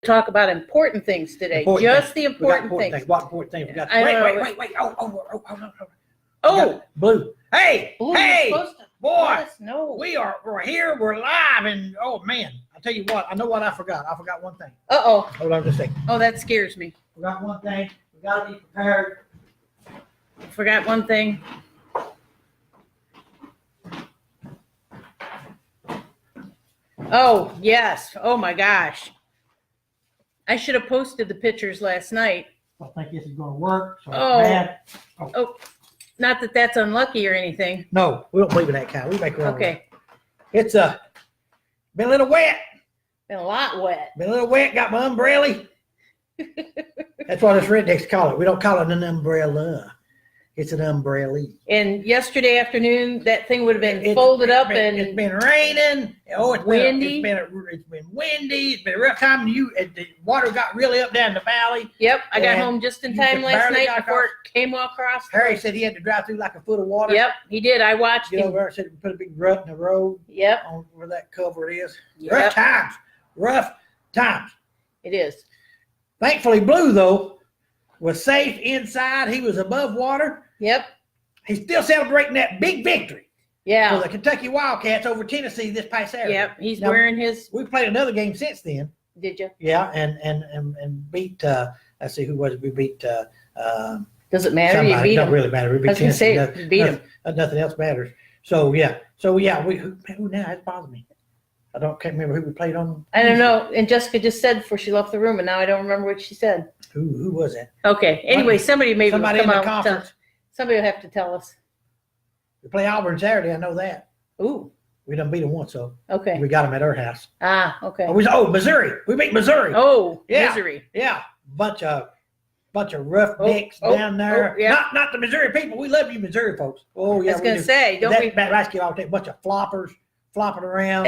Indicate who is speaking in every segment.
Speaker 1: talk about important things today. Just the important things.
Speaker 2: What important things we got? Wait.
Speaker 1: Oh,
Speaker 2: Blue. Hey,
Speaker 1: Blue,
Speaker 2: hey,
Speaker 1: you're supposed to
Speaker 2: boy.
Speaker 1: let us know.
Speaker 2: We're here. We're live, and oh man, I tell you what. I know what I forgot. I forgot one thing.
Speaker 1: Uh-oh.
Speaker 2: Hold on just a second.
Speaker 1: Oh, that scares me.
Speaker 2: Forgot one thing. We got to be prepared.
Speaker 1: Forgot one thing. Oh, yes. Oh my gosh. I should have posted the pictures last night.
Speaker 2: I think this is going to work. So
Speaker 1: Oh.
Speaker 2: bad.
Speaker 1: Oh, not that that's unlucky or anything.
Speaker 2: No, we don't believe in that kind. We make our own.
Speaker 1: Okay.
Speaker 2: It's been a little wet.
Speaker 1: Been a lot wet.
Speaker 2: Been a little wet. Got my umbrella. That's what us rednecks call it. We don't call it an umbrella. It's an umbrella.
Speaker 1: And yesterday afternoon, that thing would have been folded up and
Speaker 2: it's been raining. Oh, it's
Speaker 1: windy.
Speaker 2: It's been windy. It's been a rough time. The water got really up down the valley.
Speaker 1: Yep, I got home just in time last night before it came across.
Speaker 2: Harry said he had to drive through like a foot of water.
Speaker 1: Yep, he did. I watched
Speaker 2: Get
Speaker 1: him.
Speaker 2: over there, said put a big rut in the road.
Speaker 1: Yep.
Speaker 2: On where that culvert is.
Speaker 1: Yep.
Speaker 2: Rough times. Rough times.
Speaker 1: It is.
Speaker 2: Thankfully, Blue though was safe inside. He was above water.
Speaker 1: Yep.
Speaker 2: He's still celebrating that big victory.
Speaker 1: Yeah.
Speaker 2: For the Kentucky Wildcats over Tennessee this past Saturday.
Speaker 1: Yep. He's
Speaker 2: now,
Speaker 1: wearing his.
Speaker 2: We played another game since then.
Speaker 1: Did you?
Speaker 2: Yeah, and beat. Let's see, who was it? We beat.
Speaker 1: Does it matter?
Speaker 2: Somebody.
Speaker 1: You beat
Speaker 2: It don't
Speaker 1: him.
Speaker 2: really matter. We beat
Speaker 1: I was gonna say,
Speaker 2: Tennessee.
Speaker 1: you beat him.
Speaker 2: Nothing else matters. So yeah. We who now that bothers me. Can't remember who we played on.
Speaker 1: I don't know. And Jessica just said before she left the room, and now I don't remember what she said.
Speaker 2: Who was that?
Speaker 1: Okay. Anyway, somebody maybe will
Speaker 2: Somebody
Speaker 1: come
Speaker 2: in the
Speaker 1: out.
Speaker 2: conference.
Speaker 1: Somebody will have to tell us.
Speaker 2: We play Auburn Saturday. I know that.
Speaker 1: Ooh.
Speaker 2: We done beat them once, so
Speaker 1: Okay.
Speaker 2: we got them at our house.
Speaker 1: Ah. Okay.
Speaker 2: Missouri. We beat Missouri.
Speaker 1: Oh,
Speaker 2: Yeah.
Speaker 1: misery.
Speaker 2: Yeah, bunch of roughnecks down there.
Speaker 1: Yeah.
Speaker 2: Not the Missouri people. We love you, Missouri folks. Oh yeah,
Speaker 1: I was gonna say, don't we?
Speaker 2: That basketball team, bunch of floppers flopping around.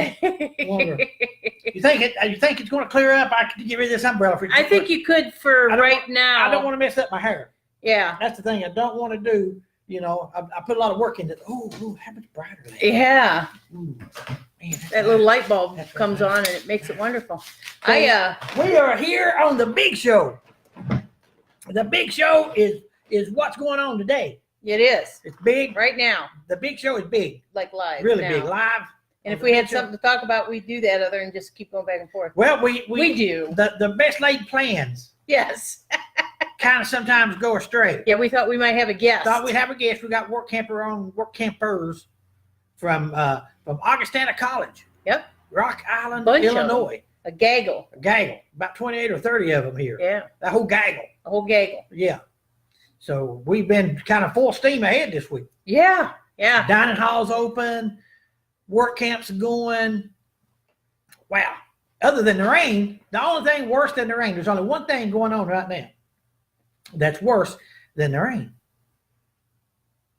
Speaker 2: Wonder. You think it's going to clear up? I could get rid of this umbrella for you.
Speaker 1: I think you could for right now.
Speaker 2: I don't want to mess up my hair.
Speaker 1: Yeah.
Speaker 2: That's the thing I don't want to do. You know, I put a lot of work into it. Oh, how much brighter that is.
Speaker 1: Yeah.
Speaker 2: Ooh, man,
Speaker 1: That little light bulb
Speaker 2: That's
Speaker 1: comes
Speaker 2: right.
Speaker 1: on and it makes it wonderful.
Speaker 2: So, we are here on the big show. The big show is what's going on today.
Speaker 1: It is
Speaker 2: It's big.
Speaker 1: right now,
Speaker 2: The big show is big.
Speaker 1: like live.
Speaker 2: Really
Speaker 1: now.
Speaker 2: big. Live.
Speaker 1: And if
Speaker 2: The
Speaker 1: we
Speaker 2: big
Speaker 1: had
Speaker 2: show.
Speaker 1: something to talk about, we'd do that other than just keep going back and forth.
Speaker 2: Well, we
Speaker 1: do.
Speaker 2: The best laid plans
Speaker 1: Yes.
Speaker 2: kind of sometimes go astray.
Speaker 1: Yeah, we thought we might have a guest.
Speaker 2: Thought we'd have a guest. We got work campers from Augustana College.
Speaker 1: Yep.
Speaker 2: Rock Island,
Speaker 1: Bunch of
Speaker 2: Illinois.
Speaker 1: a gaggle.
Speaker 2: A gaggle. About 28 or 30 of them here.
Speaker 1: Yeah.
Speaker 2: That whole gaggle.
Speaker 1: A whole gaggle.
Speaker 2: Yeah. So we've been kind of full steam ahead this week.
Speaker 1: Yeah. Yeah.
Speaker 2: Dining halls open. Work camps going. Wow. Other than the rain, the only thing worse than the rain, there's only one thing going on right now that's worse than the rain.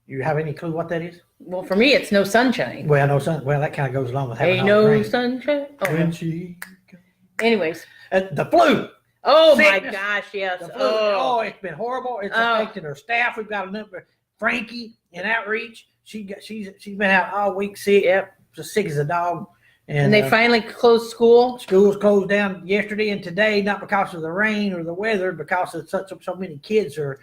Speaker 2: You have any clue what that is?
Speaker 1: Well, for me, it's no sunshine.
Speaker 2: Well, no sun. Well, that kind of goes along with having
Speaker 1: Ain't
Speaker 2: all the
Speaker 1: no
Speaker 2: rain.
Speaker 1: sunshine. Oh.
Speaker 2: When she
Speaker 1: Anyways.
Speaker 2: the flu.
Speaker 1: Oh
Speaker 2: Sickness.
Speaker 1: my gosh, yes.
Speaker 2: The flu.
Speaker 1: Oh.
Speaker 2: Oh, it's been horrible. It's
Speaker 1: Oh.
Speaker 2: affected our staff. We've got a number. Frankie in outreach. She's been out all week sick.
Speaker 1: Yep.
Speaker 2: Just sick as a dog.
Speaker 1: And they finally closed school.
Speaker 2: Schools closed down yesterday and today, not because of the rain or the weather, because of so many kids are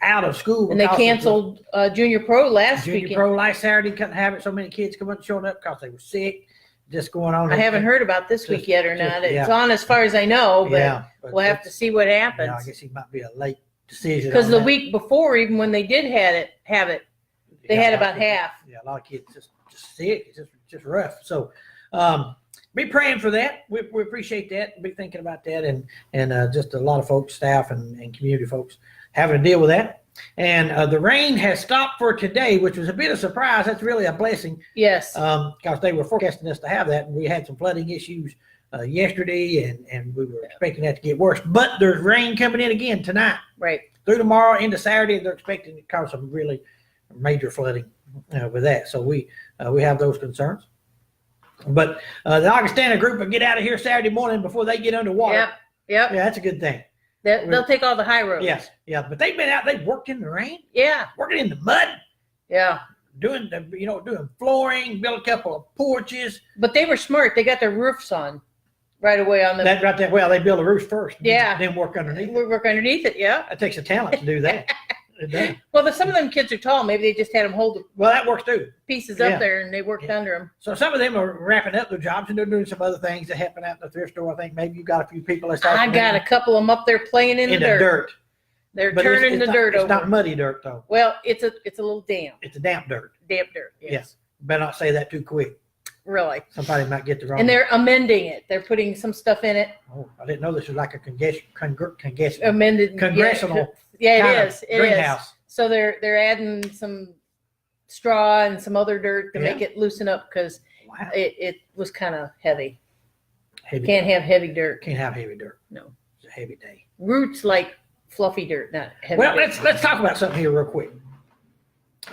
Speaker 2: out of school.
Speaker 1: And they canceled Junior Pro last
Speaker 2: Junior
Speaker 1: weekend.
Speaker 2: Pro last Saturday. Couldn't have it. So many kids showing up because they were sick. Just going on.
Speaker 1: I haven't heard about this week yet or
Speaker 2: just-
Speaker 1: not. It's
Speaker 2: yeah.
Speaker 1: on as far as I know, but
Speaker 2: Yeah, but
Speaker 1: we'll have to see what
Speaker 2: yeah,
Speaker 1: happens.
Speaker 2: I guess it might be a late decision.
Speaker 1: Because
Speaker 2: on
Speaker 1: the
Speaker 2: that.
Speaker 1: week before, even when they did have it, they
Speaker 2: Yeah,
Speaker 1: had
Speaker 2: a lot
Speaker 1: about
Speaker 2: of kids-
Speaker 1: half.
Speaker 2: Yeah, a lot of kids just sick. It's just rough. So be praying for that. We appreciate that. Be thinking about that, and just a lot of folks, staff and community folks having to deal with that. And the rain has stopped for today, which was a bit of a surprise. That's really a blessing
Speaker 1: Yes.
Speaker 2: because they were forecasting us to have that, and we had some flooding issues yesterday, and we were expecting that to get worse. But there's rain coming in again tonight.
Speaker 1: Right.
Speaker 2: Through tomorrow into Saturday, they're expecting to cause some really major flooding with that. So we have those concerns. But the Augustana group will get out of here Saturday morning before they get underwater.
Speaker 1: Yep. Yep.
Speaker 2: Yeah, that's a good thing.
Speaker 1: They'll take all the high roads.
Speaker 2: Yes, yeah. But they've been out. They've worked in the rain,
Speaker 1: Yeah.
Speaker 2: working in the mud,
Speaker 1: Yeah.
Speaker 2: doing flooring, built a couple of porches.
Speaker 1: But they were smart. They got their roofs on. right away on the.
Speaker 2: That right there. Well, they build a roof first.
Speaker 1: Yeah.
Speaker 2: Then work underneath.
Speaker 1: We work underneath it. Yeah.
Speaker 2: It takes a talent to do that. It does.
Speaker 1: Well, some of them kids are tall. Maybe they just had them hold the
Speaker 2: Well, that works too.
Speaker 1: pieces
Speaker 2: Yeah.
Speaker 1: up there and they worked under them.
Speaker 2: So some of them are wrapping up their jobs and they're doing some other things that happen out in the thrift store. I think maybe you got a few people that's
Speaker 1: I got a couple of them up there playing in the dirt. They're
Speaker 2: But
Speaker 1: turning the dirt
Speaker 2: It's
Speaker 1: over.
Speaker 2: not muddy dirt though.
Speaker 1: Well, it's a little damp.
Speaker 2: It's a damp dirt.
Speaker 1: Damp dirt. Yes.
Speaker 2: Yeah. Better not say that too quick.
Speaker 1: Really.
Speaker 2: Somebody might get the wrong.
Speaker 1: And they're amending it. They're putting some stuff in it.
Speaker 2: Oh, I didn't know this was like a congressional
Speaker 1: Amended.
Speaker 2: Congressional
Speaker 1: Yeah,
Speaker 2: kind
Speaker 1: it
Speaker 2: of
Speaker 1: is. It is.
Speaker 2: greenhouse.
Speaker 1: So they're adding some straw and some other dirt to make it loosen up because
Speaker 2: Wow.
Speaker 1: it was kind of heavy.
Speaker 2: Heavy
Speaker 1: Can't have heavy dirt.
Speaker 2: Can't have heavy dirt.
Speaker 1: No.
Speaker 2: It's a heavy day.
Speaker 1: Roots like fluffy dirt, not heavy
Speaker 2: Well,
Speaker 1: dirt.
Speaker 2: let's talk about something here real quick.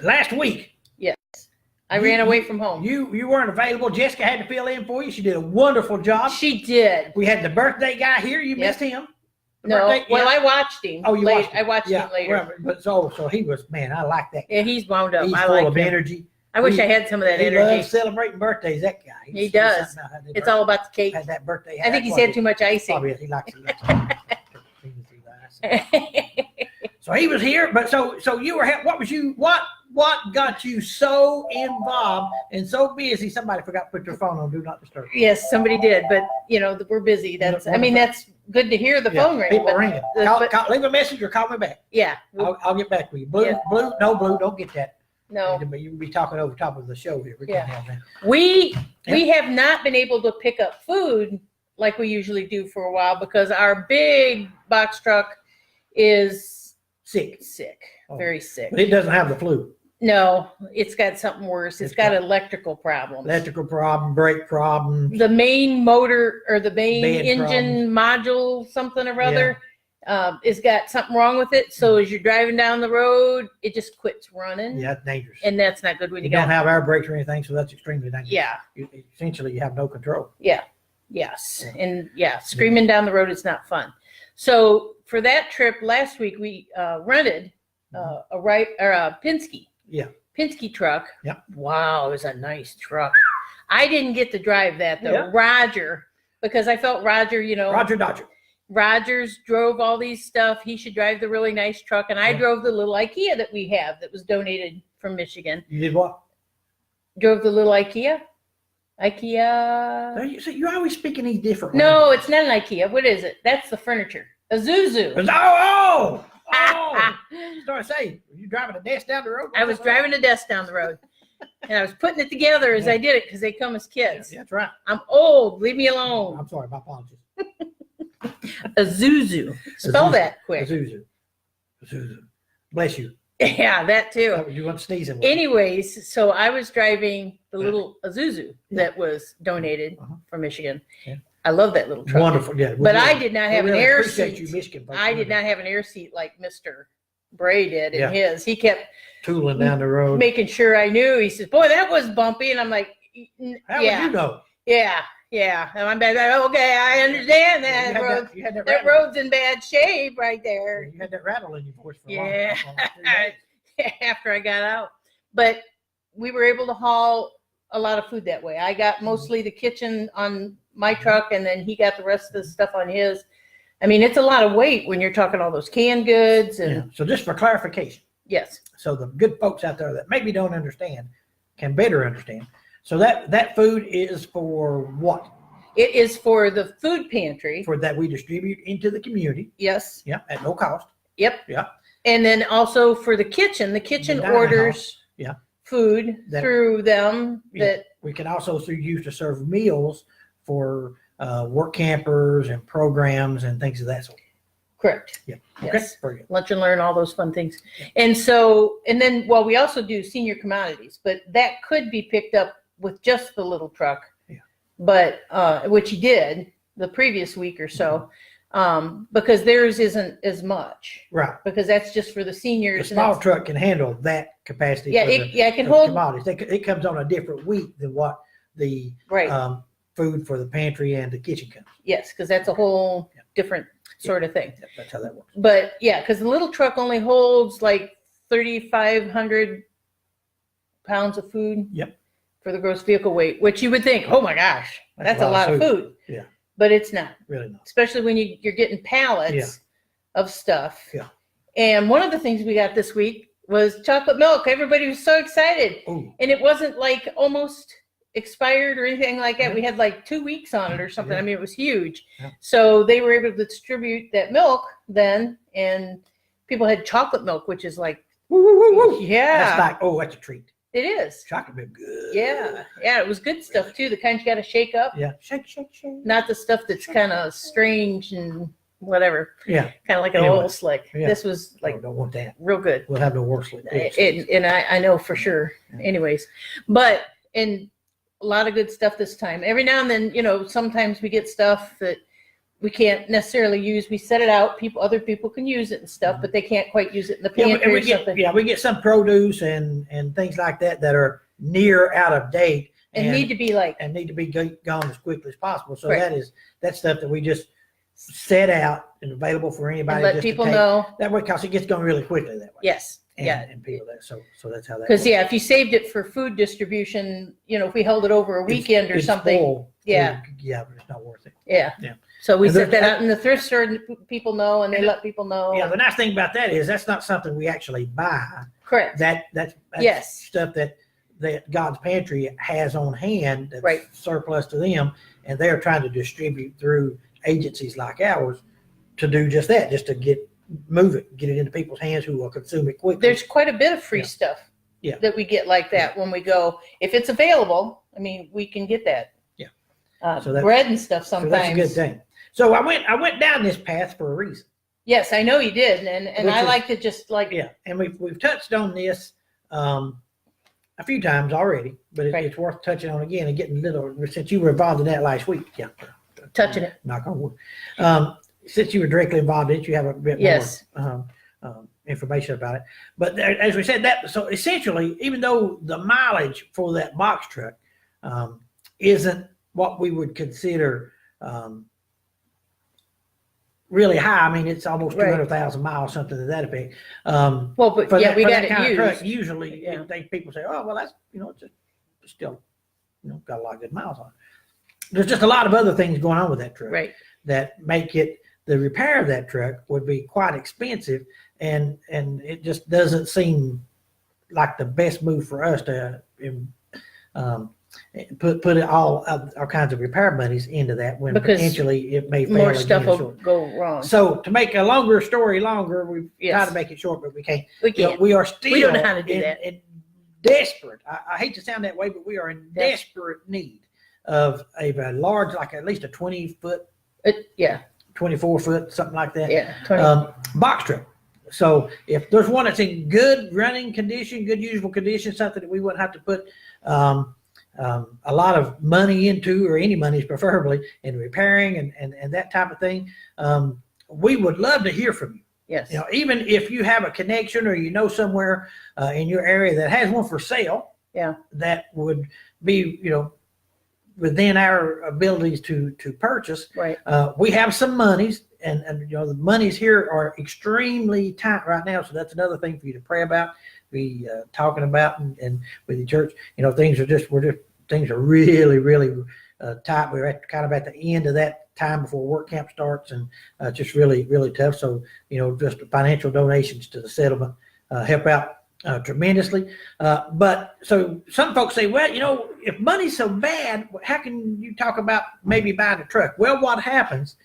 Speaker 2: Last week,
Speaker 1: I ran away from home.
Speaker 2: you weren't available. Jessica had to fill in for you. She did a wonderful job.
Speaker 1: She did.
Speaker 2: We had the birthday guy here. You missed him. The
Speaker 1: No,
Speaker 2: birthday-
Speaker 1: well,
Speaker 2: yeah.
Speaker 1: I watched him.
Speaker 2: Oh, you watched him.
Speaker 1: I watched
Speaker 2: Yeah,
Speaker 1: him later.
Speaker 2: well, but so he was, man, I like that guy.
Speaker 1: Yeah, he's wound up.
Speaker 2: He's
Speaker 1: I
Speaker 2: full
Speaker 1: like
Speaker 2: of
Speaker 1: him.
Speaker 2: energy.
Speaker 1: I wish
Speaker 2: He-
Speaker 1: I had some of that
Speaker 2: He
Speaker 1: energy.
Speaker 2: loves celebrating birthdays, that guy.
Speaker 1: He does. It's all about the cake.
Speaker 2: Had that birthday.
Speaker 1: I think he's had too much icing.
Speaker 2: Probably is. He likes it. So he was here, but so you were. What got you so involved and so busy? Somebody forgot to put their phone on Do Not Disturb.
Speaker 1: Yes, somebody did, but we're busy. That's good to hear the phone ring.
Speaker 2: People
Speaker 1: but-
Speaker 2: ringing.
Speaker 1: but-
Speaker 2: Leave a message or call me back.
Speaker 1: Yeah.
Speaker 2: I'll get back with you. Blue,
Speaker 1: Yeah.
Speaker 2: blue, don't get that.
Speaker 1: No.
Speaker 2: But you can be talking over top of the show here. We
Speaker 1: Yeah.
Speaker 2: can't have that.
Speaker 1: We have not been able to pick up food like we usually do for a while because our big box truck is
Speaker 2: Sick, Oh.
Speaker 1: very sick.
Speaker 2: but it doesn't have the flu.
Speaker 1: No, it's got something worse. It's got electrical problems.
Speaker 2: Electrical problem, brake problem.
Speaker 1: The main motor or the main
Speaker 2: Bed
Speaker 1: engine module, something or other, has got something wrong with it. So as you're driving down the road, it just quits running.
Speaker 2: Yeah, it's dangerous.
Speaker 1: And that's not good when
Speaker 2: You
Speaker 1: you
Speaker 2: don't
Speaker 1: got.
Speaker 2: have air brakes or anything, so that's extremely dangerous.
Speaker 1: Yeah.
Speaker 2: Essentially, you have no control.
Speaker 1: Yes. And screaming down the road is not fun. So for that trip last week, we rented a Penske.
Speaker 2: Yeah.
Speaker 1: Penske truck.
Speaker 2: Yep.
Speaker 1: Wow, it was a nice truck. I didn't get to drive that though.
Speaker 2: Yeah.
Speaker 1: Roger, because I felt Roger,
Speaker 2: Roger Dodger.
Speaker 1: Rogers drove all these stuff. He should drive the really nice truck. And I
Speaker 2: Yeah.
Speaker 1: drove the little IKEA that we have that was donated from Michigan.
Speaker 2: You did what?
Speaker 1: Drove the little IKEA. IKEA.
Speaker 2: You're always speaking these different.
Speaker 1: No, it's not an IKEA. What is it? That's the furniture. A Zuzu.
Speaker 2: Oh! Start saying, were you driving a desk down the road?
Speaker 1: I was driving a desk down the road. And I was putting it together as I did it because they come as kids.
Speaker 2: Yeah, that's right.
Speaker 1: I'm old. Leave me alone.
Speaker 2: I'm sorry. My apologies.
Speaker 1: A Zuzu. Spell
Speaker 2: Zuzu.
Speaker 1: that quick.
Speaker 2: Zuzu. Bless you.
Speaker 1: Yeah, that too.
Speaker 2: You want sneezing?
Speaker 1: Anyways, so I was driving the little Zuzu that was donated from Michigan.
Speaker 2: Yeah.
Speaker 1: I love that little truck.
Speaker 2: Wonderful. Yeah.
Speaker 1: But I did not have an air
Speaker 2: appreciate
Speaker 1: seat.
Speaker 2: you, Michigan folks.
Speaker 1: I did not have an air seat like Mr. Bray did in
Speaker 2: Yeah.
Speaker 1: his. He kept
Speaker 2: tooling down the road.
Speaker 1: making sure I knew. He says, "Boy, that was bumpy," and I'm like,
Speaker 2: How
Speaker 1: "Yeah,
Speaker 2: would you know?
Speaker 1: yeah." And I'm like, "Okay, I understand
Speaker 2: You
Speaker 1: that.
Speaker 2: had you had that
Speaker 1: That
Speaker 2: rattle.
Speaker 1: road's in bad shape right there."
Speaker 2: You had that rattle in your voice for a
Speaker 1: Yeah.
Speaker 2: while.
Speaker 1: After I got out, but we were able to haul a lot of food that way. I got mostly the kitchen on my truck, and then he got the rest of the stuff on his. I mean, it's a lot of weight when you're talking all those canned goods and
Speaker 2: Yeah. So just for clarification,
Speaker 1: yes.
Speaker 2: so the good folks out there that maybe don't understand can better understand. So that food is for what?
Speaker 1: It is for the food pantry.
Speaker 2: For that we distribute into the community.
Speaker 1: Yes.
Speaker 2: Yeah, at no cost.
Speaker 1: Yep.
Speaker 2: Yeah.
Speaker 1: And then also for the kitchen
Speaker 2: dining
Speaker 1: orders
Speaker 2: Yeah.
Speaker 1: food
Speaker 2: That-
Speaker 1: through them
Speaker 2: Yeah.
Speaker 1: that
Speaker 2: We can also use to serve meals for work campers and programs and things of that sort.
Speaker 1: correct.
Speaker 2: Yeah.
Speaker 1: Yes.
Speaker 2: Okay. Very good.
Speaker 1: Lunch and learn, all those fun things. And so, and then, well, we also do senior commodities, but that could be picked up with just the little truck.
Speaker 2: Yeah.
Speaker 1: But, which he did the previous week or so, because theirs isn't as much,
Speaker 2: Right.
Speaker 1: because that's just for the
Speaker 2: The
Speaker 1: seniors. and
Speaker 2: small
Speaker 1: that's-
Speaker 2: truck can handle that capacity.
Speaker 1: Yeah,
Speaker 2: for
Speaker 1: it can
Speaker 2: the
Speaker 1: hold,
Speaker 2: commodities. It comes on a different week than what the
Speaker 1: right,
Speaker 2: food for the pantry and the kitchen comes.
Speaker 1: yes, because that's a whole
Speaker 2: Yeah.
Speaker 1: different sort of thing.
Speaker 2: Yeah, that's how that works.
Speaker 1: But yeah, because the little truck only holds like 3,500 pounds of food.
Speaker 2: Yep.
Speaker 1: For the gross vehicle weight, which you would think, oh my gosh, that's a lot of food.
Speaker 2: Yeah.
Speaker 1: but it's not.
Speaker 2: Really not.
Speaker 1: Especially when you're getting pallets of stuff.
Speaker 2: Yeah.
Speaker 1: And one of the things we got this week was chocolate milk. Everybody was so excited.
Speaker 2: Ooh.
Speaker 1: And it wasn't like almost expired or anything like that.
Speaker 2: Yeah.
Speaker 1: We had like 2 weeks on it or something.
Speaker 2: Yeah.
Speaker 1: I mean, it was huge.
Speaker 2: Yeah.
Speaker 1: So they were able to distribute that milk then, and people had chocolate milk, which is like,
Speaker 2: Woo, woo, woo, woo.
Speaker 1: yeah,
Speaker 2: That's like, that's a treat.
Speaker 1: it is.
Speaker 2: Chocolate milk, good.
Speaker 1: Yeah. Yeah, it was good stuff too. The kind you got to shake up,
Speaker 2: Yeah. Shake, shake, shake.
Speaker 1: not the stuff that's kind of strange and whatever.
Speaker 2: Yeah.
Speaker 1: Kind of like an
Speaker 2: Anyway.
Speaker 1: oil slick.
Speaker 2: Yeah.
Speaker 1: This was like
Speaker 2: Don't want that.
Speaker 1: real good.
Speaker 2: We'll have no worse. Like
Speaker 1: And I know for sure. Anyways, but and a lot of good stuff this time. Every now and then, sometimes we get stuff that we can't necessarily use. We set it out. Other people can use it and stuff, but they can't quite use it in the pantry or something.
Speaker 2: We get some produce and things like that are near out of date
Speaker 1: And need to be like,
Speaker 2: and need to be gone as quickly as possible. So
Speaker 1: Right.
Speaker 2: that's stuff that we just set out and available for anybody.
Speaker 1: and let
Speaker 2: just to
Speaker 1: people
Speaker 2: take.
Speaker 1: know.
Speaker 2: That way, because it gets going really quickly that way.
Speaker 1: Yes.
Speaker 2: And,
Speaker 1: Yeah.
Speaker 2: and people that so that's how that.
Speaker 1: Because
Speaker 2: works.
Speaker 1: if you saved it for food distribution, if we held it over a weekend or
Speaker 2: It's
Speaker 1: something,
Speaker 2: full.
Speaker 1: yeah.
Speaker 2: Yeah, but it's not worth it.
Speaker 1: yeah.
Speaker 2: Yeah.
Speaker 1: So we
Speaker 2: And
Speaker 1: set
Speaker 2: there-
Speaker 1: that out in the thrift store, and people know, and they let people know.
Speaker 2: Yeah, the nice thing about that is that's not something we actually buy.
Speaker 1: Correct.
Speaker 2: That's
Speaker 1: Yes.
Speaker 2: stuff that God's Pantry has on hand that's
Speaker 1: Right.
Speaker 2: surplus to them, and they're trying to distribute through agencies like ours to do just that, just to get it into people's hands who will consume it quickly.
Speaker 1: There's quite a bit of free
Speaker 2: Yeah.
Speaker 1: stuff
Speaker 2: Yeah.
Speaker 1: that we get like that when we go. If it's available, I mean, we can get that.
Speaker 2: Yeah.
Speaker 1: So
Speaker 2: that's-
Speaker 1: bread and stuff
Speaker 2: so
Speaker 1: sometimes.
Speaker 2: that's a good thing. So I went down this path for a reason.
Speaker 1: Yes, I know you did, and
Speaker 2: Which
Speaker 1: I
Speaker 2: is-
Speaker 1: like to just like
Speaker 2: Yeah, and we've touched on this a few times already, but
Speaker 1: Right.
Speaker 2: it's worth touching on again and getting a little, since you were involved in that last week. Yeah.
Speaker 1: touching it.
Speaker 2: Knock on wood. Since you were directly involved in it, you have a bit
Speaker 1: Yes.
Speaker 2: more information about it. But as we said, so essentially, even though the mileage for that box truck isn't what we would consider really high. I mean, it's almost
Speaker 1: Right.
Speaker 2: 200,000 miles, something to that effect.
Speaker 1: Well, but
Speaker 2: For
Speaker 1: yeah,
Speaker 2: that,
Speaker 1: we
Speaker 2: for
Speaker 1: got
Speaker 2: that
Speaker 1: it
Speaker 2: kind
Speaker 1: used.
Speaker 2: of truck, usually
Speaker 1: Yeah.
Speaker 2: people say, oh, well, that's, it's still, got a lot of good miles on it. There's just a lot of other things going on with that truck
Speaker 1: Right.
Speaker 2: that make the repair of that truck would be quite expensive, and it just doesn't seem like the best move for us to put all kinds of repair monies into that when
Speaker 1: Because
Speaker 2: potentially it may fail
Speaker 1: More
Speaker 2: again
Speaker 1: stuff will
Speaker 2: short.
Speaker 1: go wrong.
Speaker 2: So to make a longer story longer, we
Speaker 1: Yes.
Speaker 2: try to make it short, but we can't.
Speaker 1: We can't.
Speaker 2: We are still
Speaker 1: We don't know how to do
Speaker 2: in,
Speaker 1: that.
Speaker 2: in desperate. I hate to sound that way, but we are in
Speaker 1: Yes.
Speaker 2: desperate need of a large, like at least a 20-foot,
Speaker 1: Yeah.
Speaker 2: 24-foot, something like that.
Speaker 1: Yeah. 20.
Speaker 2: Box truck. So if there's one that's in good running condition, good usable condition, something that we wouldn't have to put a lot of money into, or any monies preferably, in repairing and that type of thing, we would love to hear from you.
Speaker 1: Yes.
Speaker 2: Even if you have a connection or somewhere in your area that has one for sale,
Speaker 1: Yeah.
Speaker 2: that would be within our abilities to purchase.
Speaker 1: Right.
Speaker 2: We have some monies, and the monies here are extremely tight right now. So that's another thing for you to pray about, be talking about, and with the church. Things are really, really tight. We're kind of at the end of that time before work camp starts, and just really, really tough. So just financial donations to the settlement help out tremendously. But so some folks say, well, if money's so bad, how can you talk about maybe buying a truck? Well, what happens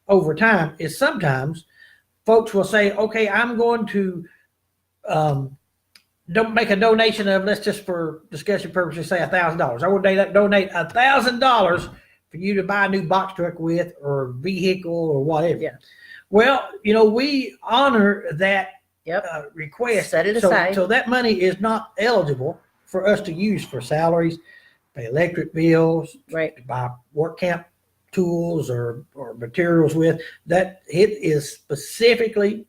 Speaker 2: over time is sometimes folks will say, okay, I'm going to don't make a donation of, let's just for discussion purposes say $1,000. I would donate $1,000 for you to buy a new box truck with, or vehicle, or whatever.
Speaker 1: Yeah.
Speaker 2: Well, we honor that
Speaker 1: Yep.
Speaker 2: request.
Speaker 1: Set it aside.
Speaker 2: So that money is not eligible for us to use for salaries, pay electric bills,
Speaker 1: Right.
Speaker 2: to buy work camp tools or materials with. That it is specifically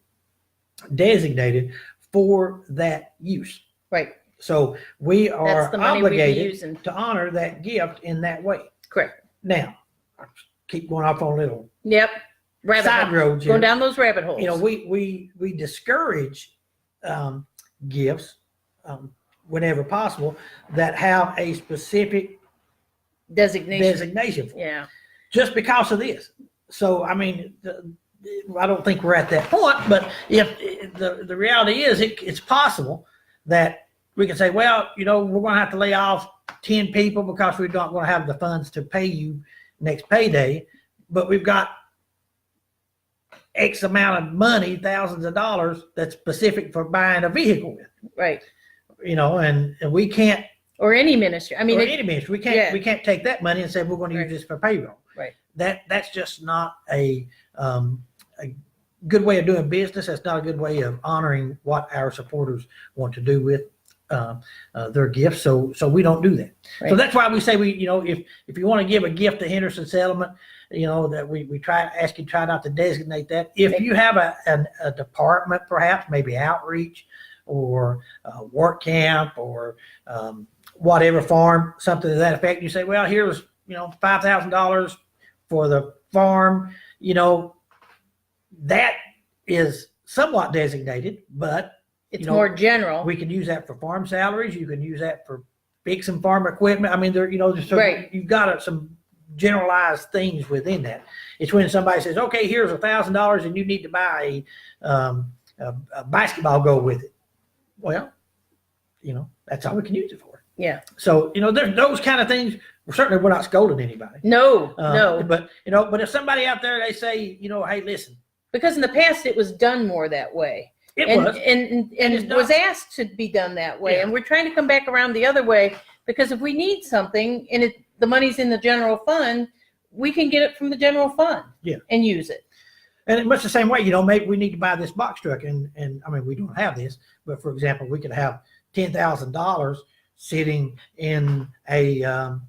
Speaker 2: designated for that use.
Speaker 1: Right.
Speaker 2: So we
Speaker 1: That's
Speaker 2: are
Speaker 1: the money we'd be
Speaker 2: obligated
Speaker 1: using.
Speaker 2: to honor that gift in that way.
Speaker 1: Correct.
Speaker 2: Now, I keep going off on little
Speaker 1: Yep. Rabbit
Speaker 2: side
Speaker 1: hole.
Speaker 2: roads here.
Speaker 1: Going down those rabbit holes.
Speaker 2: We discourage gifts whenever possible that have a specific
Speaker 1: Designation.
Speaker 2: designation for it.
Speaker 1: Yeah.
Speaker 2: just because of this. So, I mean, I don't think we're at that point, but if the reality is it's possible that we can say, well, we're going to have to lay off 10 people because we're not going to have the funds to pay you next payday, but we've got X amount of money, thousands of dollars, that's specific for buying a vehicle with.
Speaker 1: Right.
Speaker 2: And we can't.
Speaker 1: Or any ministry. I mean,
Speaker 2: any ministry. We can't take that money and say we're going to use this for payroll.
Speaker 1: Right.
Speaker 2: That's just not a good way of doing business. That's not a good way of honoring what our supporters want to do with their gifts. So we don't do that. Right. So that's why we say if you want to give a gift to Henderson Settlement, that we ask you try not to designate that. If you have a department, perhaps maybe outreach or work camp or whatever farm, something to that effect, you say, well, here's $5,000 for the farm. That is somewhat designated, but
Speaker 1: it's more general.
Speaker 2: We can use that for farm salaries. You can use that for fixing farm equipment. I mean,
Speaker 1: right.
Speaker 2: You've got some generalized things within that. It's when somebody says, okay, here's $1,000 and you need to buy a basketball goal with it. Well, that's all we can use it for.
Speaker 1: Yeah.
Speaker 2: So, there's those kind of things. Certainly we're not scolding anybody.
Speaker 1: No.
Speaker 2: But if somebody out there, they say, hey, listen.
Speaker 1: Because in the past it was done more that way. And it was asked to be done that way. Yeah. And we're trying to come back around the other way, because if we need something and the money's in the general fund, we can get it from the general fund and use it.
Speaker 2: And it's much the same way, maybe we need to buy this box truck and I mean, we don't have this, but for example, we could have $10,000 sitting in a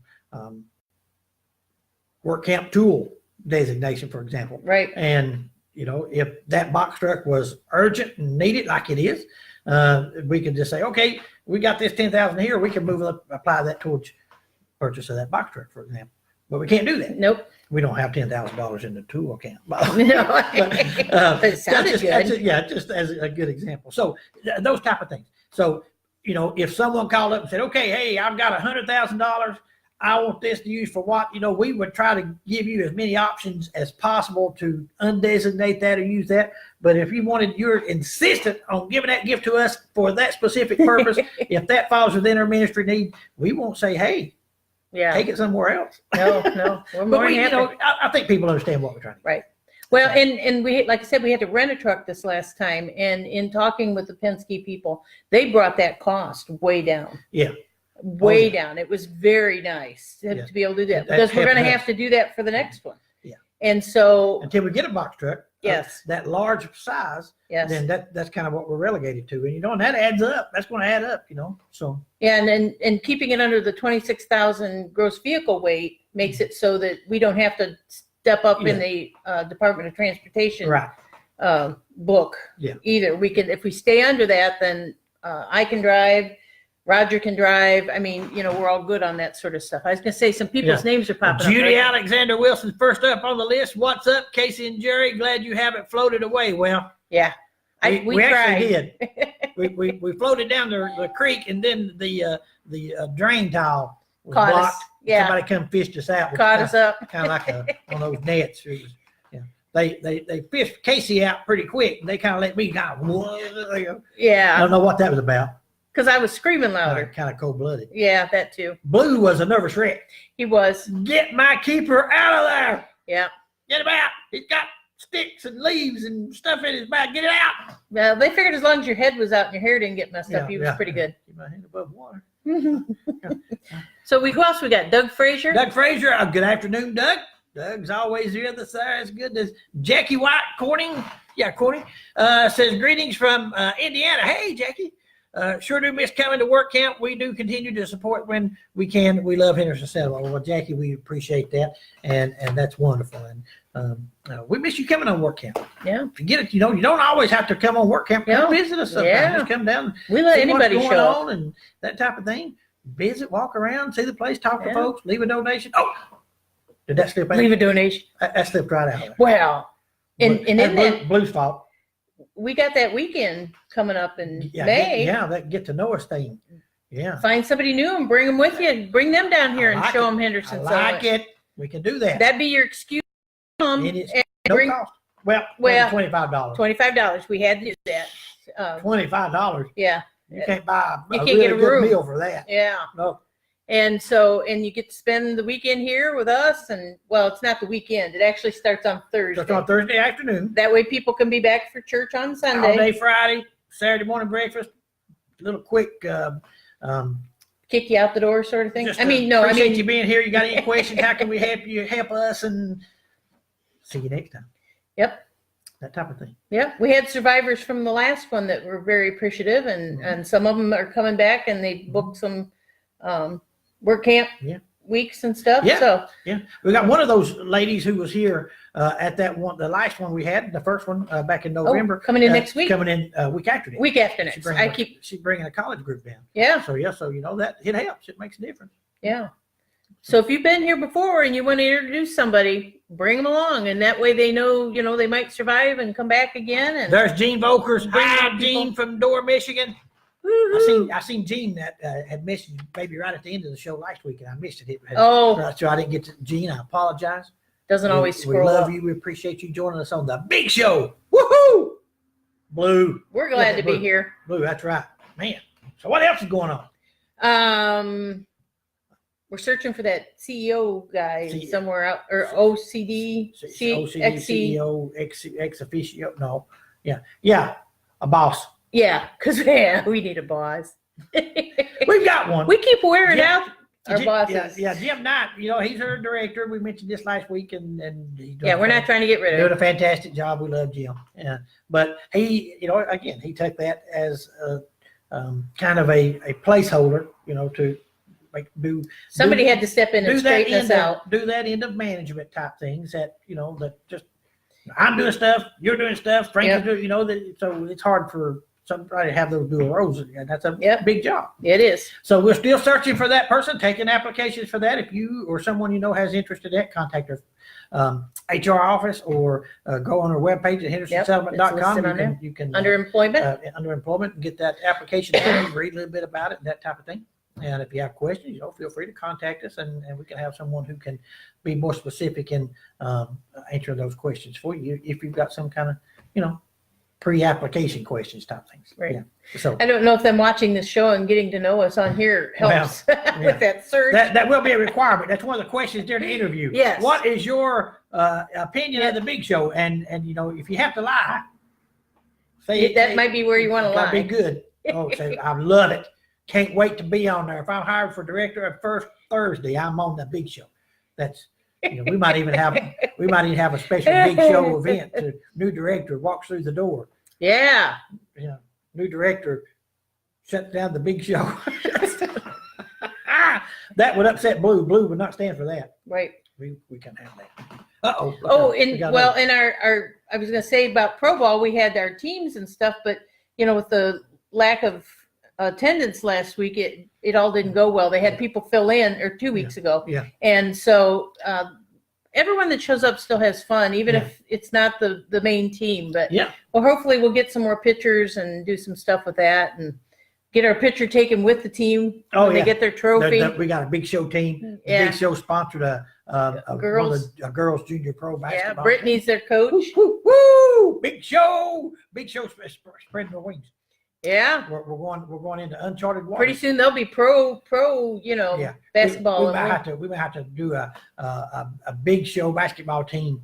Speaker 2: work camp tool designation, for example.
Speaker 1: Right.
Speaker 2: And if that box truck was urgent and needed, like it is, we could just say, okay, we got this 10,000 here. We can apply that towards purchase of that box truck, for example. But we can't do that.
Speaker 1: Nope.
Speaker 2: We don't have $10,000 in the tool account.
Speaker 1: No. It sounded good.
Speaker 2: Just as a good example. So those type of things. So, if someone called up and said, okay, hey, I've got $100,000. I want this to use for what, we would try to give you as many options as possible to undesignate that or use that. But if you're insistent on giving that gift to us for that specific purpose, if that falls within our ministry need, we won't say, hey, take it somewhere else.
Speaker 1: No. We're more happy.
Speaker 2: I think people understand what we're trying to do.
Speaker 1: Right. Well, and we, like I said, we had to rent a truck this last time, and in talking with the Penske people, they brought that cost way down.
Speaker 2: Yeah.
Speaker 1: Way down. It was very nice to be able to do that, because we're going to have to do that for the next one.
Speaker 2: Yeah.
Speaker 1: And so
Speaker 2: until we get a box truck, that large size, then that's kind of what we're relegated to. And that adds up. That's going to add up, So
Speaker 1: and keeping it under the 26,000 gross vehicle weight makes it so that we don't have to step up in the Department of Transportation book either. We can, if we stay under that, then I can drive. Roger can drive. I mean, we're all good on that sort of stuff. I was going to say some people's names are popping up.
Speaker 2: Judy Alexander Wilson's first up on the list. What's up, Casey and Jerry? Glad you haven't floated away. Well, we actually did. we floated down the creek, and then the drain tile was
Speaker 1: caught
Speaker 2: blocked.
Speaker 1: Us. Yeah.
Speaker 2: Somebody come fished us out.
Speaker 1: Caught us up.
Speaker 2: Kind of like one of those nets. It was, they fished Casey out pretty quick, and they kind of let me go.
Speaker 1: Yeah.
Speaker 2: I don't know what that was about.
Speaker 1: Because I was screaming louder.
Speaker 2: Kind of cold-blooded.
Speaker 1: Yeah, that too.
Speaker 2: Blue was a nervous wreck.
Speaker 1: He was.
Speaker 2: Get my keeper out of there.
Speaker 1: Yeah.
Speaker 2: Get him out. He's got sticks and leaves and stuff in his back. Get it out.
Speaker 1: Well, they figured as long as your head was out and your hair didn't get messed up, he was pretty good.
Speaker 2: Keep my head above water.
Speaker 1: So who else we got? Doug Frazier?
Speaker 2: Doug Frazier. Good afternoon, Doug. Doug's always here at the side. It's good. There's Jackie White Corning. Yeah, Corning. Says, greetings from Indiana. Hey, Jackie. Sure do miss coming to work camp. We do continue to support when we can. We love Henderson Settlement. Well, Jackie, we appreciate that, and that's wonderful. And we miss you coming on work camp.
Speaker 1: Yeah.
Speaker 2: If you get it, you don't always have to come on work camp. Come visit us sometimes. Yeah. Just come down.
Speaker 1: We let anybody show up
Speaker 2: and that type of thing. Visit, walk around, see the place, talk to folks, leave a donation. Oh, did that slip out?
Speaker 1: Leave a donation.
Speaker 2: That slipped right out.
Speaker 1: Well, and in that
Speaker 2: Blue's fault.
Speaker 1: We got that weekend coming up in May.
Speaker 2: That get to know us thing. Yeah.
Speaker 1: Find somebody new and bring them with you. Bring them down here and show them Henderson.
Speaker 2: I like it. We can do that.
Speaker 1: That'd be your excuse.
Speaker 2: And it's
Speaker 1: And
Speaker 2: no
Speaker 1: bring
Speaker 2: cost. Well, $25.
Speaker 1: $25. We had to do that.
Speaker 2: $25.
Speaker 1: Yeah.
Speaker 2: You can't buy
Speaker 1: You
Speaker 2: a
Speaker 1: can't
Speaker 2: really
Speaker 1: get a
Speaker 2: good
Speaker 1: room.
Speaker 2: meal for that.
Speaker 1: Yeah.
Speaker 2: No.
Speaker 1: And so, and you get to spend the weekend here with us. And well, it's not the weekend. It actually starts on Thursday.
Speaker 2: Just on Thursday afternoon.
Speaker 1: That way people can be back for church on
Speaker 2: All
Speaker 1: Sunday.
Speaker 2: day Friday, Saturday morning breakfast. Little quick.
Speaker 1: Kick you out the door sort of thing.
Speaker 2: Just,
Speaker 1: appreciate
Speaker 2: you being here. You got any questions? How can we help you? Help us, and see you next time.
Speaker 1: Yep.
Speaker 2: That type of thing.
Speaker 1: Yeah, we had survivors from the last one that were very appreciative, and some of them are coming back, and they booked some work camp weeks and stuff.
Speaker 2: Yeah.
Speaker 1: So
Speaker 2: Yeah, we got one of those ladies who was here at that one, the last one we had, the first one back in November.
Speaker 1: coming in next week.
Speaker 2: Coming in week after next.
Speaker 1: Week after next.
Speaker 2: She's bringing a college group down.
Speaker 1: Yeah.
Speaker 2: So that it helps. It makes a difference.
Speaker 1: Yeah. So if you've been here before and you want to introduce somebody, bring them along, and that way they know, they might survive and come back again. And
Speaker 2: There's Gene Volkers.
Speaker 1: Bring
Speaker 2: Hi,
Speaker 1: on
Speaker 2: Gene
Speaker 1: people.
Speaker 2: from Door, Michigan.
Speaker 1: Woo-hoo.
Speaker 2: I seen Gene that had messaged maybe right at the end of the show last week, and I missed it.
Speaker 1: Oh.
Speaker 2: So I didn't get to Gene. I apologize.
Speaker 1: Doesn't always
Speaker 2: We
Speaker 1: scroll
Speaker 2: love
Speaker 1: up.
Speaker 2: you. We appreciate you joining us on the big show. Woohoo! Blue.
Speaker 1: We're glad
Speaker 2: Look
Speaker 1: to
Speaker 2: at
Speaker 1: be
Speaker 2: Blue.
Speaker 1: here.
Speaker 2: Blue, that's right. Man. So what else is going on?
Speaker 1: We're searching for that CEO guy
Speaker 2: C-
Speaker 1: somewhere out, or OCD,
Speaker 2: OCD, CEO, ex officio. No. Yeah. A boss.
Speaker 1: Yeah, because we need a boss.
Speaker 2: We've got one.
Speaker 1: We keep wearing
Speaker 2: Jim-
Speaker 1: out our bosses.
Speaker 2: Yeah, Jim Knight, he's our director. We mentioned this last week, and he's doing
Speaker 1: Yeah, we're not trying to get rid of
Speaker 2: doing
Speaker 1: it.
Speaker 2: a fantastic job. We love Jim. Yeah, but he, again, he took that as kind of a placeholder, to
Speaker 1: Somebody had to step in and straighten us out.
Speaker 2: Do that end of management type things that that just I'm doing stuff, you're doing stuff, Frank is doing, so it's hard for somebody to have those dual roles, and that's a big job.
Speaker 1: It is.
Speaker 2: So we're still searching for that person, taking applications for that. If you or someone has interest in that, contact our HR office or go on our webpage at hendersonsettlement.com. You can
Speaker 1: Under employment.
Speaker 2: under employment and get that application done, read a little bit about it and that type of thing. And if you have questions, feel free to contact us, and we can have someone who can be more specific in answering those questions for you if you've got some kind of, pre-application questions type things.
Speaker 1: Right.
Speaker 2: Yeah. So
Speaker 1: I don't know if them watching this show and getting to know us on here helps with that search.
Speaker 2: that will be a requirement. That's one of the questions during the interview.
Speaker 1: Yes.
Speaker 2: What is your opinion of the big show? And if you have to lie,
Speaker 1: That might be where you want to lie.
Speaker 2: That'd be good. Oh, say I love it. Can't wait to be on there. If I'm hired for director of first Thursday, I'm on the big show. That's we might even have a special big show event. To new director walks through the door.
Speaker 1: Yeah.
Speaker 2: New director shuts down the big show. That would upset Blue. Blue would not stand for that.
Speaker 1: Right.
Speaker 2: We can have that. Uh-oh.
Speaker 1: Oh, in our I was going to say about pro ball, we had our teams and stuff, but with the lack of attendance last week, it all didn't go well. They had people fill in, or 2 weeks ago.
Speaker 2: Yeah.
Speaker 1: And so everyone that shows up still has fun, even if it's not the main team. But well, hopefully we'll get some more pictures and do some stuff with that, and get our picture taken with the team when they get their trophy.
Speaker 2: We got a big show team.
Speaker 1: Yeah.
Speaker 2: Big show sponsored a girls junior pro basketball.
Speaker 1: Yeah, Brittany's their coach.
Speaker 2: Woo, woo, big show spreading their wings.
Speaker 1: Yeah.
Speaker 2: We're going into uncharted waters.
Speaker 1: Pretty soon they'll be pro, basketball.
Speaker 2: We might have to do a big show basketball team.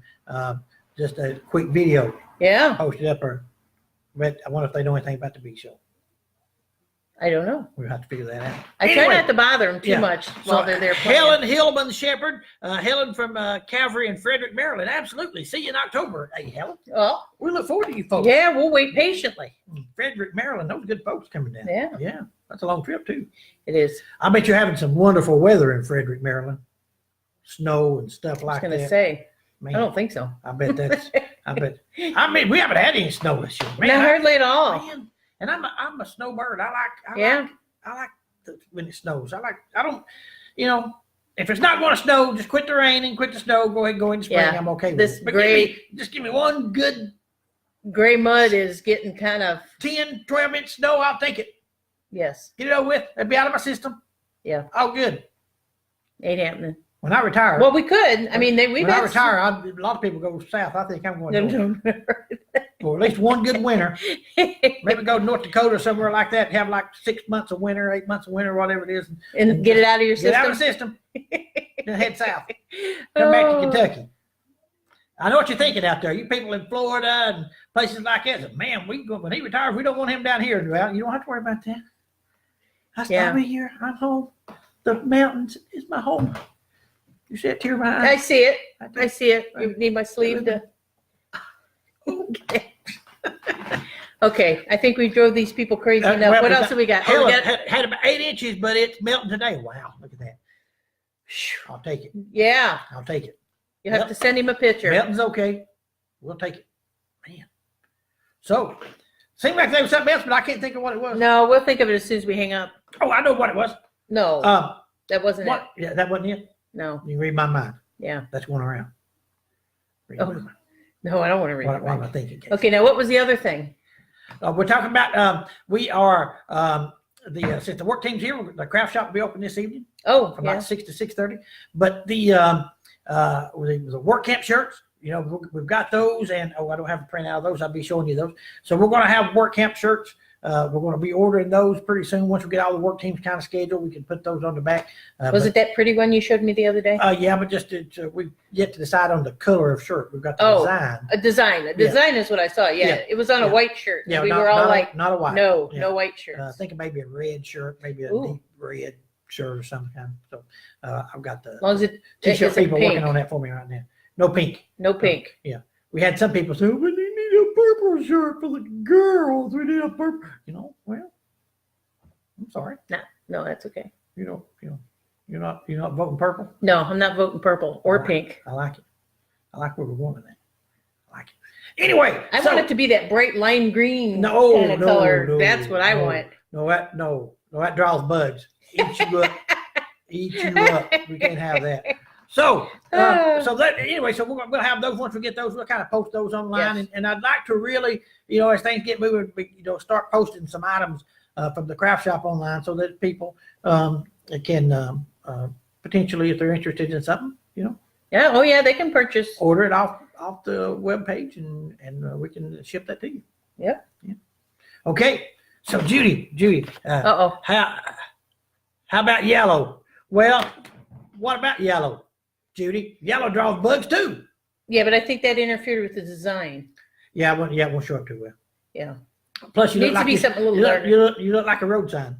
Speaker 2: Just a quick video.
Speaker 1: Yeah.
Speaker 2: Posted up or but I wonder if they know anything about the big show.
Speaker 1: I don't know.
Speaker 2: We'll have to figure that out.
Speaker 1: I try not to bother them too much while they're there playing.
Speaker 2: Helen Hillman Shepherd, Helen from Calvary in Frederick, Maryland. Absolutely. See you in October. Hey, Helen.
Speaker 1: Well,
Speaker 2: We look forward to you folks.
Speaker 1: yeah, we'll wait patiently.
Speaker 2: Frederick, Maryland. Those good folks coming down.
Speaker 1: Yeah.
Speaker 2: Yeah. That's a long trip, too.
Speaker 1: It is.
Speaker 2: I bet you're having some wonderful weather in Frederick, Maryland. Snow and stuff
Speaker 1: I
Speaker 2: like
Speaker 1: was
Speaker 2: that.
Speaker 1: going to say,
Speaker 2: Man,
Speaker 1: I don't think so.
Speaker 2: I bet we haven't had any snow this year. Man,
Speaker 1: Not hardly at all.
Speaker 2: man, and I'm a snowbird. I like when it snows. I don't, if it's not going to snow, just quit the rain and quit the snow. Go ahead, go into spring.
Speaker 1: Yeah,
Speaker 2: I'm okay with
Speaker 1: this
Speaker 2: it. But just give me one good
Speaker 1: Gray mud is getting kind of,
Speaker 2: 10, 12-inch snow. I'll take it.
Speaker 1: yes.
Speaker 2: Get it over with. It'll be out of my system.
Speaker 1: Yeah.
Speaker 2: All good.
Speaker 1: Ain't happening.
Speaker 2: When I retire,
Speaker 1: Well, we could. I mean, we've
Speaker 2: when I
Speaker 1: had
Speaker 2: retire, a lot of people go south. I think I'm going north.
Speaker 1: No.
Speaker 2: For at least one good winter. Maybe go to North Dakota or somewhere like that. Have like 6 months of winter, 8 months of winter, whatever it is,
Speaker 1: and get it out of your
Speaker 2: get out of
Speaker 1: system.
Speaker 2: the system. Then head south. Come back to Kentucky. I know what you're thinking out there. You people in Florida and places like that. Man, when he retires, we don't want him down here. Well, you don't have to worry about that. I'm here. I'm home. The mountains is my home. You see a tear in my eye?
Speaker 1: I see it. I see it. You need my sleeve to. Okay. Okay. I think we drove these people crazy enough.
Speaker 2: Well,
Speaker 1: What else have we got?
Speaker 2: Hell,
Speaker 1: Oh, we
Speaker 2: had about 8 inches, but it's melting today. Wow, look at that. I'll take it.
Speaker 1: Yeah.
Speaker 2: I'll take it.
Speaker 1: You have to send him a picture.
Speaker 2: Melton's okay. We'll take it. Man. So, seemed like there was something else, but I can't think of what it was.
Speaker 1: No, we'll think of it as soon as we hang up.
Speaker 2: Oh, I know what it was.
Speaker 1: No, that wasn't it.
Speaker 2: Yeah, that wasn't it.
Speaker 1: No.
Speaker 2: You can read my mind.
Speaker 1: Yeah.
Speaker 2: That's going around.
Speaker 1: Oh. No, I don't want to read it.
Speaker 2: What am I thinking? Casey?
Speaker 1: Okay, now what was the other thing?
Speaker 2: We're talking about we are since the work team's here, the craft shop will be open this evening
Speaker 1: Oh,
Speaker 2: from
Speaker 1: yeah.
Speaker 2: about 6 to 6:30. But the work camp shirts, we've got those, and I don't have a print out of those. I'll be showing you those. So we're going to have work camp shirts. We're going to be ordering those pretty soon. Once we get all the work teams kind of scheduled, we can put those on the back.
Speaker 1: Was it that pretty one you showed me the other day?
Speaker 2: Yeah, but we yet to decide on the color of shirt. We've got the design.
Speaker 1: A design. A design is what I saw. Yeah. It was on a white shirt.
Speaker 2: Yeah,
Speaker 1: we were all like,
Speaker 2: not a white.
Speaker 1: no white
Speaker 2: I
Speaker 1: shirts.
Speaker 2: think maybe a red shirt, maybe a deep red shirt or some kind. So I've got the
Speaker 1: As long as it
Speaker 2: t-shirt
Speaker 1: isn't
Speaker 2: people
Speaker 1: pink.
Speaker 2: working on that for me right now. No pink.
Speaker 1: No pink.
Speaker 2: We had some people say, "We need a purple shirt for the girls. We need a purple." Well, I'm sorry.
Speaker 1: No, that's okay.
Speaker 2: You're not voting purple.
Speaker 1: No, I'm not voting purple or pink.
Speaker 2: I like it. I like where we're going with that. I like it. Anyway,
Speaker 1: I want it to be that bright lime green kind of color. That's what I want.
Speaker 2: No, that draws bugs. Eat you up. Eat you up. We can't have that. So we'll have those. Once we get those, we'll kind of post those online.
Speaker 1: Yes.
Speaker 2: And I'd like to really, as things get moving, start posting some items from the craft shop online so that people can potentially, if they're interested in something,
Speaker 1: Yeah. Oh, yeah. They can purchase.
Speaker 2: order it off the web page and we can ship that to you.
Speaker 1: Yeah.
Speaker 2: Okay. So Judy,
Speaker 1: Uh-oh.
Speaker 2: how about yellow? Well, what about yellow, Judy? Yellow draws bugs too.
Speaker 1: Yeah, but I think that interfered with the design.
Speaker 2: Yeah, it won't show up too well.
Speaker 1: Yeah.
Speaker 2: Plus, you
Speaker 1: Needs
Speaker 2: look
Speaker 1: to be
Speaker 2: like
Speaker 1: something a little darker.
Speaker 2: you look like a road sign.